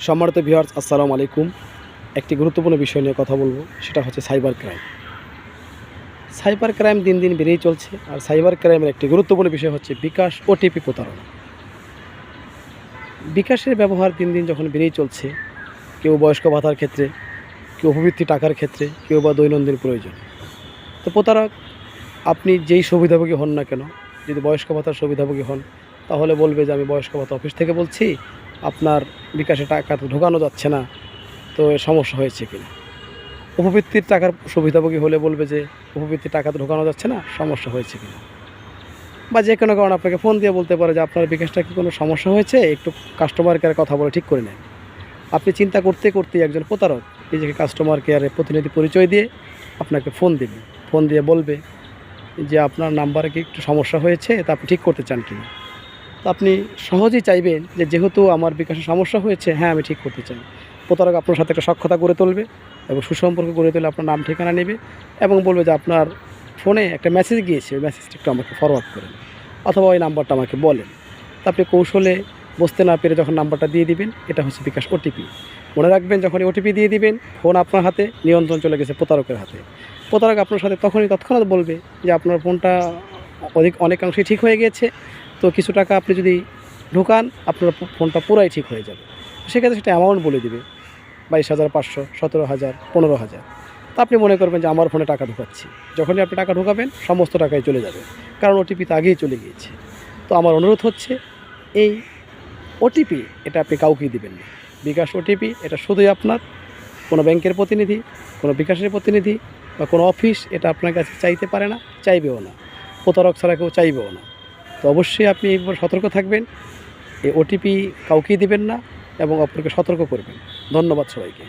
সম্মানিত ভিউয়ার্স, আসসালামু আলাইকুম। একটি গুরুত্বপূর্ণ বিষয় নিয়ে কথা বলবো, সেটা হচ্ছে সাইবার ক্রাইম। সাইবার ক্রাইম দিন দিন বেড়েই চলছে। আর সাইবার ক্রাইমের একটি গুরুত্বপূর্ণ বিষয় হচ্ছে বিকাশ ওটিপি প্রতারণা। বিকাশের ব্যবহার দিন দিন যখন বেড়েই চলছে, কেউ বয়স্ক ভাতার ক্ষেত্রে, কেউ উপবৃত্তি টাকার ক্ষেত্রে, কেউ বা দৈনন্দিন প্রয়োজন। তো প্রতারক, আপনি যেই সুবিধাভোগী হন না কেন, যদি বয়স্ক ভাতার সুবিধাভোগী হন, তাহলে বলবে যে আমি বয়স্ক ভাতা অফিস থেকে বলছি, আপনার বিকাশে টাকা তো ঢোকানো যাচ্ছে না, তো এর সমস্যা হয়েছে কিনা। উপবৃত্তির টাকার সুবিধাভোগী হলে বলবে যে উপবৃত্তির টাকা তো ঢোকানো যাচ্ছে না, সমস্যা হয়েছে কিনা। বা যে কোনো কারণে আপনাকে ফোন দিয়ে বলতে পারে যে আপনার বিকাশটা কি কোনো সমস্যা হয়েছে, একটু কাস্টমার কেয়ারে কথা বলে ঠিক করে নেন। আপনি চিন্তা করতে করতেই একজন প্রতারক নিজেকে কাস্টমার কেয়ারে প্রতিনিধি পরিচয় দিয়ে আপনাকে ফোন দেবে। ফোন দিয়ে বলবে যে আপনার নাম্বারে কি একটু সমস্যা হয়েছে, তা আপনি ঠিক করতে চান কিনা। তো আপনি সহজেই চাইবেন যে যেহেতু আমার বিকাশে সমস্যা হয়েছে, হ্যাঁ আমি ঠিক করতে চাই। প্রতারক আপনার সাথে একটা সখ্যতা গড়ে তুলবে এবং সুসম্পর্ক গড়ে তুলে আপনার নাম ঠিকানা নেবে এবং বলবে যে আপনার ফোনে একটা মেসেজ গিয়েছে, ওই মেসেজটা একটু আমাকে ফরওয়ার্ড করেন অথবা ওই নাম্বারটা আমাকে বলেন। তা আপনি কৌশলে বুঝতে না পেরে যখন নাম্বারটা দিয়ে দিবেন, এটা হচ্ছে বিকাশ ওটিপি। মনে রাখবেন, যখন ওটিপি দিয়ে দিবেন, ফোন আপনার হাতে, নিয়ন্ত্রণ চলে গেছে প্রতারকের হাতে। প্রতারক আপনার সাথে তৎক্ষণাৎ বলবে যে আপনার ফোনটা অনেকাংশেই ঠিক হয়ে গিয়েছে, তো কিছু টাকা আপনি যদি ঢোকান, আপনার ফোনটা পুরাই ঠিক হয়ে যাবে। সেক্ষেত্রে সেটা অ্যামাউন্ট বলে দিবে 22,500, 17,000, 15,000। তা আপনি মনে করবেন যে আমার ফোনে টাকা ঢোকাচ্ছি। যখনই আপনি টাকা ঢোকাবেন, সমস্ত টাকাই চলে যাবে, কারণ ওটিপি তো আগেই চলে গিয়েছে। তো আমার অনুরোধ হচ্ছে, এই ওটিপি এটা আপনি কাউকেই দিবেন না। বিকাশ ওটিপি এটা শুধুই আপনার, কোনো ব্যাংকের প্রতিনিধি, কোনো বিকাশের প্রতিনিধি বা কোনো অফিস এটা আপনার কাছে চাইতে পারে না, চাইবেও না। প্রতারক ছাড়া কেউ চাইবেও না। তো অবশ্যই আপনি এবার সতর্ক থাকবেন, এই ওটিপি কাউকেই দিবেন না এবং অপরকে সতর্ক করবেন। ধন্যবাদ সবাইকে।